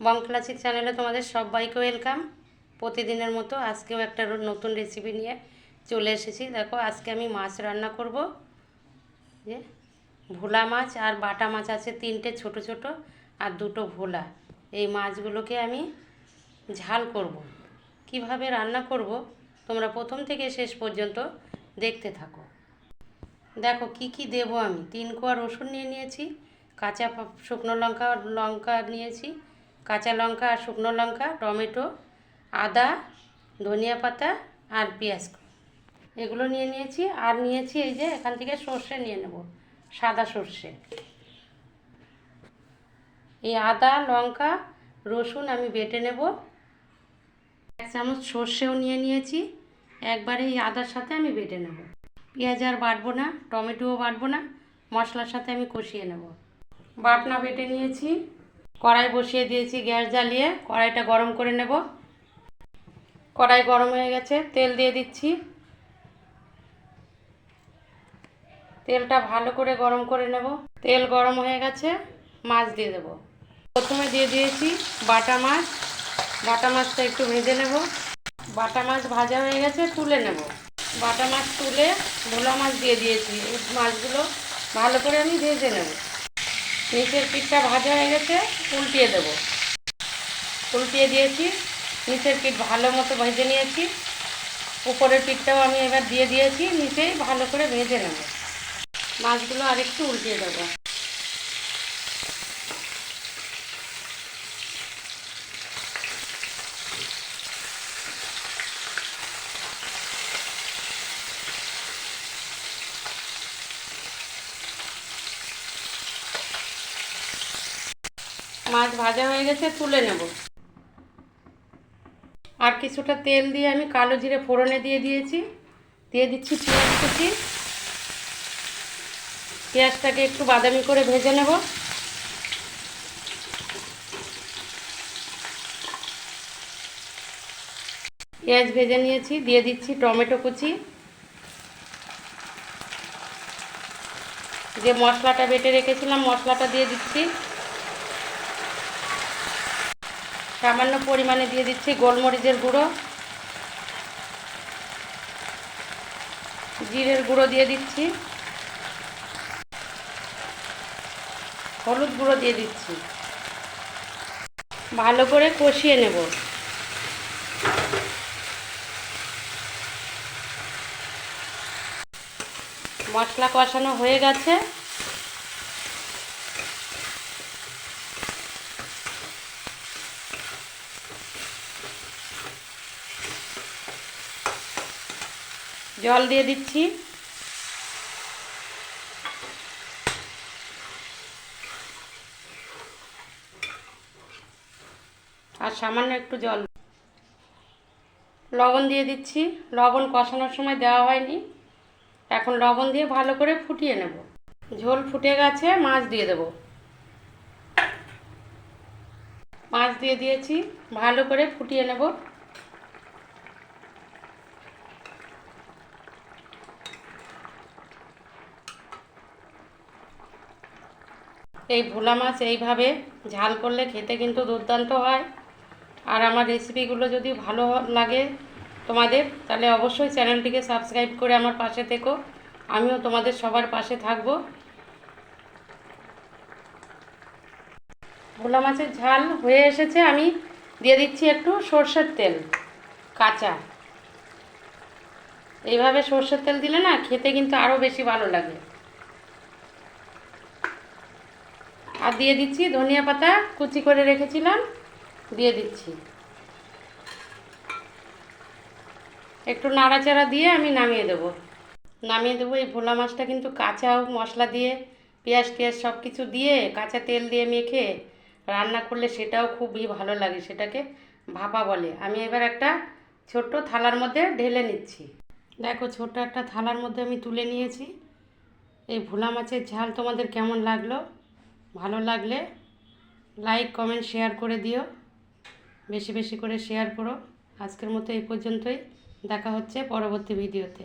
বং classic চ্যানেলে তোমাদের সবাইকে ওয়েলকাম। প্রতিদিনের মতো আজকেও একটা নতুন রেসিপি নিয়ে চলে এসেছি। দেখো আজকে আমি মাছ রান্না করব। যে ভোলা মাছ আর বাটা মাছ আছে, তিনটে ছোট ছোট আর দুটো ভোলা। এই মাছগুলোকে আমি ঝাল করব। কিভাবে রান্না করব তোমরা প্রথম থেকে শেষ পর্যন্ত দেখতে থাকো। দেখো কি কি দেব আমি। 3 কোয়া রসুন নিয়ে নিয়েছি, কাঁচা শুকনো লঙ্কা নিয়েছি, কাঁচা লঙ্কা আর শুকনো লঙ্কা, টমেটো, আদা, ধনিয়া পাতা আর পেঁয়াজ, এগুলো নিয়ে নিয়েছি। আর নিয়েছি এই যে এখান থেকে সর্ষে নিয়ে নেব, সাদা সর্ষে। এই আদা লঙ্কা রসুন আমি বেটে নেব। 1 চামচ সর্ষেও নিয়ে নিয়েছি, একবারে এই আদার সাথে আমি বেটে নেব। পেঁয়াজ আর বাটবো না, টমেটোও বাটবো না, মশলার সাথে আমি কষিয়ে নেব। বাটনা বেটে নিয়েছি, কড়াই বসিয়ে দিয়েছি গ্যাস জ্বালিয়ে। কড়াইটা গরম করে নেব। কড়াই গরম হয়ে গেছে, তেল দিয়ে দিচ্ছি। তেলটা ভালো করে গরম করে নেব। তেল গরম হয়ে গেছে, মাছ দিয়ে দেব। প্রথমে দিয়ে দিয়েছি বাটা মাছ। বাটা মাছটা একটু ভেজে নেব। বাটা মাছ ভাজা হয়ে গেছে, তুলে নেব। বাটা মাছ তুলে ভোলা মাছ দিয়ে দিয়েছি। এই মাছগুলো ভালো করে আমি ভেজে নেব। নিচের পিঠটা ভাজা হয়ে গেছে, উল্টিয়ে দেব। উল্টিয়ে দিয়েছি, নিচের পিঠ ভালো মতো ভেজে নিয়েছি। উপরের পিঠটাও আমি এবার দিয়ে দিয়েছি, নিচেই ভালো করে ভেজে নেব। মাছগুলো আরেকটু উল্টিয়ে দেব। মাছ ভাজা হয়ে গেছে, তুলে নেব। আর কিছুটা তেল দিয়ে আমি কালো জিরে ফোড়নে দিয়ে দিয়েছি। দিয়ে দিচ্ছি পেঁয়াজ কুচি। পেঁয়াজটাকে একটু বাদামি করে ভেজে নেব। পেঁয়াজ ভেজে নিয়েছি, দিয়ে দিচ্ছি টমেটো কুচি। যে মশলাটা বেটে রেখেছিলাম মশলাটা দিয়ে দিচ্ছি। সামান্য পরিমাণে দিয়ে দিচ্ছি গোলমরিচের গুঁড়ো, জিরের গুঁড়ো দিয়ে দিচ্ছি, হলুদ গুঁড়ো দিয়ে দিচ্ছি। ভালো করে কষিয়ে নেব। মশলা কষানো হয়ে গেছে। জল দিয়ে দিচ্ছি। আর সামান্য একটু জল, লবণ দিয়ে দিচ্ছি। লবণ কষানোর সময় দেওয়া হয়নি, এখন লবণ দিয়ে ভালো করে ফুটিয়ে নেব। ঝোল ফুটে গেছে, মাছ দিয়ে দেব। মাছ দিয়ে দিয়েছি, ভালো করে ফুটিয়ে নেব। এই ভোলা মাছ এইভাবে ঝাল করলে খেতে কিন্তু দুর্দান্ত হয়। আর আমার রেসিপিগুলো যদি ভালো লাগে তোমাদের, তাহলে অবশ্যই চ্যানেলটিকে সাবস্ক্রাইব করে আমার পাশে থেকো। আমিও তোমাদের সবার পাশে থাকব। ভোলা মাছের ঝাল হয়ে এসেছে, আমি দিয়ে দিচ্ছি একটু সর্ষের তেল কাঁচা। এইভাবে সর্ষের তেল দিলে না খেতে কিন্তু আরও বেশি ভালো লাগে। আর দিয়ে দিচ্ছি ধনিয়া পাতা কুচি করে রেখেছিলাম, দিয়ে দিচ্ছি। একটু নাড়াচাড়া দিয়ে আমি নামিয়ে দেবো। এই ভোলা মাছটা কিন্তু কাঁচা মশলা দিয়ে পেঁয়াজ টিয়াজ সব কিছু দিয়ে কাঁচা তেল দিয়ে মেখে রান্না করলে সেটাও খুবই ভালো লাগে। সেটাকে ভাপা বলে। আমি এবার একটা ছোট্ট থালার মধ্যে ঢেলে নিচ্ছি। দেখো ছোট্ট একটা থালার মধ্যে আমি তুলে নিয়েছি। এই ভোলা মাছের ঝাল তোমাদের কেমন লাগলো? ভালো লাগলে লাইক কমেন্ট শেয়ার করে দিও। বেশি বেশি করে শেয়ার করো। আজকের মতো এই পর্যন্তই। দেখা হচ্ছে পরবর্তী ভিডিওতে।